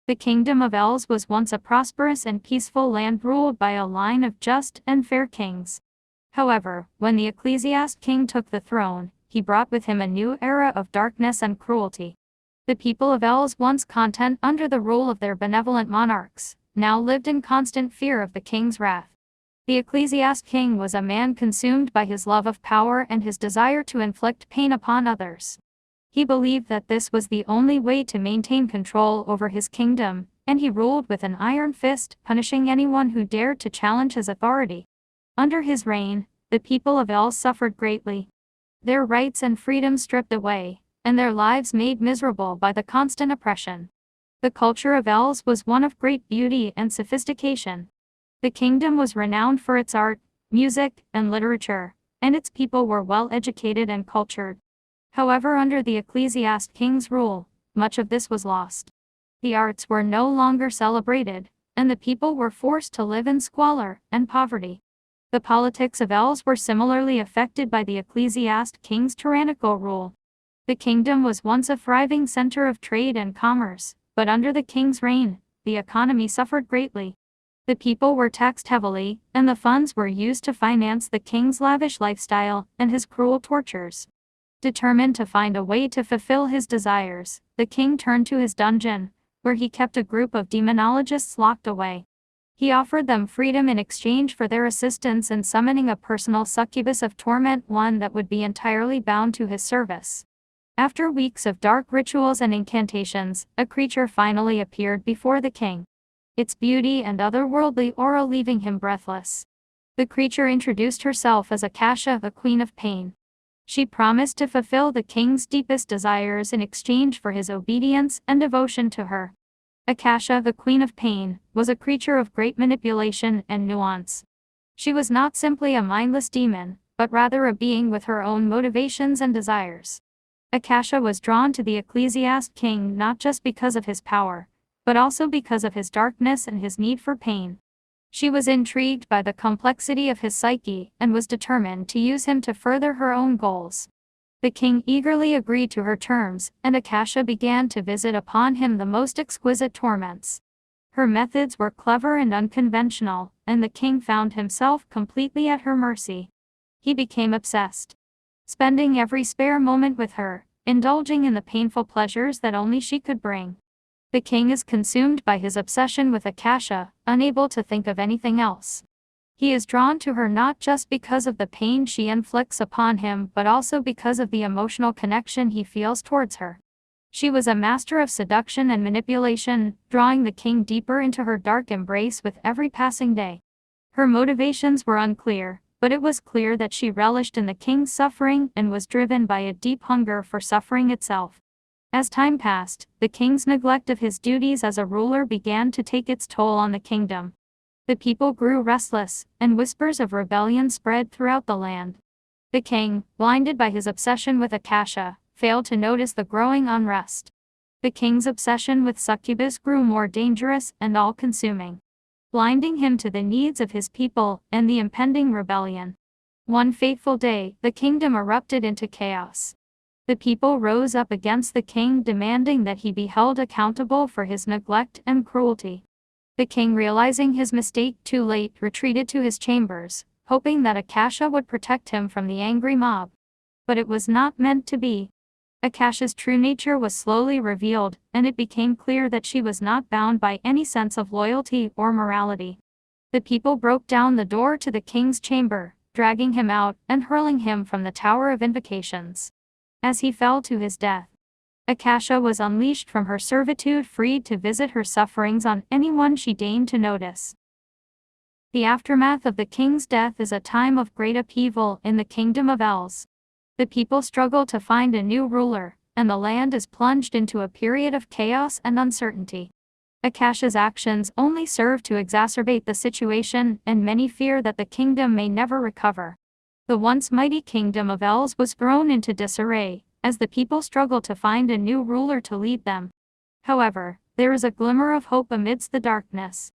The kingdom of Els was once a prosperous and peaceful land ruled by a line of just and fair kings. However, when the ecclesiast king took the throne, he brought with him a new era of darkness and cruelty. The people of Els, once content under the rule of their benevolent monarchs, now lived in constant fear of the king's wrath. The ecclesiast king was a man consumed by his love of power and his desire to inflict pain upon others. He believed that this was the only way to maintain control over his kingdom, and he ruled with an iron fist, punishing anyone who dared to challenge his authority. Under his reign, the people of Els suffered greatly. Their rights and freedom stripped away, and their lives made miserable by the constant oppression. The culture of Els was one of great beauty and sophistication. The kingdom was renowned for its art, music, and literature, and its people were well educated and cultured. However, under the ecclesiast king's rule, much of this was lost. The arts were no longer celebrated, and the people were forced to live in squalor and poverty. The politics of Els were similarly affected by the ecclesiast king's tyrannical rule. The kingdom was once a thriving center of trade and commerce, but under the king's reign, the economy suffered greatly. The people were taxed heavily, and the funds were used to finance the king's lavish lifestyle and his cruel tortures. Determined to find a way to fulfill his desires, the king turned to his dungeon, where he kept a group of demonologists locked away. He offered them freedom in exchange for their assistance in summoning a personal succubus of torment, one that would be entirely bound to his service. After weeks of dark rituals and incantations, a creature finally appeared before the king, its beauty and otherworldly aura leaving him breathless. The creature introduced herself as Akasha, the Queen of Pain. She promised to fulfill the king's deepest desires in exchange for his obedience and devotion to her. Akasha, the Queen of Pain, was a creature of great manipulation and nuance. She was not simply a mindless demon, but rather a being with her own motivations and desires. Akasha was drawn to the ecclesiast king not just because of his power, but also because of his darkness and his need for pain. She was intrigued by the complexity of his psyche and was determined to use him to further her own goals. The king eagerly agreed to her terms, and Akasha began to visit upon him the most exquisite torments. Her methods were clever and unconventional, and the king found himself completely at her mercy. He became obsessed, spending every spare moment with her, indulging in the painful pleasures that only she could bring. The king is consumed by his obsession with Akasha, unable to think of anything else. He is drawn to her not just because of the pain she inflicts upon him but also because of the emotional connection he feels towards her. She was a master of seduction and manipulation, drawing the king deeper into her dark embrace with every passing day. Her motivations were unclear, but it was clear that she relished in the king's suffering and was driven by a deep hunger for suffering itself. As time passed, the king's neglect of his duties as a ruler began to take its toll on the kingdom. The people grew restless, and whispers of rebellion spread throughout the land. The king, blinded by his obsession with Akasha, failed to notice the growing unrest. The king's obsession with succubus grew more dangerous and all-consuming, blinding him to the needs of his people and the impending rebellion. One fateful day, the kingdom erupted into chaos. The people rose up against the king, demanding that he be held accountable for his neglect and cruelty. The king, realizing his mistake too late, retreated to his chambers, hoping that Akasha would protect him from the angry mob. But it was not meant to be. Akasha's true nature was slowly revealed, and it became clear that she was not bound by any sense of loyalty or morality. The people broke down the door to the king's chamber, dragging him out and hurling him from the Tower of Invocations. As he fell to his death, Akasha was unleashed from her servitude, freed to visit her sufferings on anyone she deigned to notice. The aftermath of the king's death is a time of great upheaval in the kingdom of Els. The people struggle to find a new ruler, and the land is plunged into a period of chaos and uncertainty. Akasha's actions only serve to exacerbate the situation, and many fear that the kingdom may never recover. The once mighty kingdom of Els was thrown into disarray, as the people struggle to find a new ruler to lead them. However, there is a glimmer of hope amidst the darkness.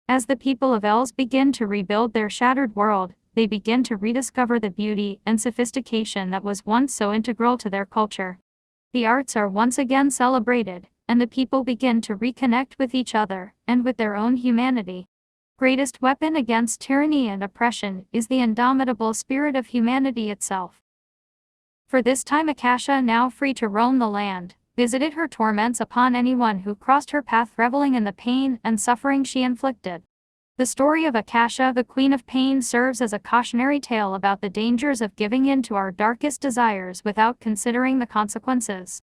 As the people of Els begin to rebuild their shattered world, they begin to rediscover the beauty and sophistication that was once so integral to their culture. The arts are once again celebrated, and the people begin to reconnect with each other and with their own humanity. Greatest weapon against tyranny and oppression is the indomitable spirit of humanity itself. For this time Akasha, now free to roam the land, visited her torments upon anyone who crossed her path, reveling in the pain and suffering she inflicted. The story of Akasha, the Queen of Pain, serves as a cautionary tale about the dangers of giving in to our darkest desires without considering the consequences.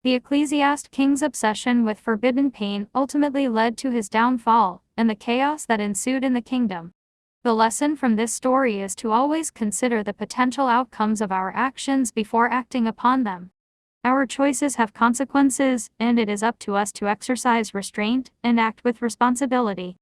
The ecclesiast king's obsession with forbidden pain ultimately led to his downfall, and the chaos that ensued in the kingdom. The lesson from this story is to always consider the potential outcomes of our actions before acting upon them. Our choices have consequences, and it is up to us to exercise restraint and act with responsibility.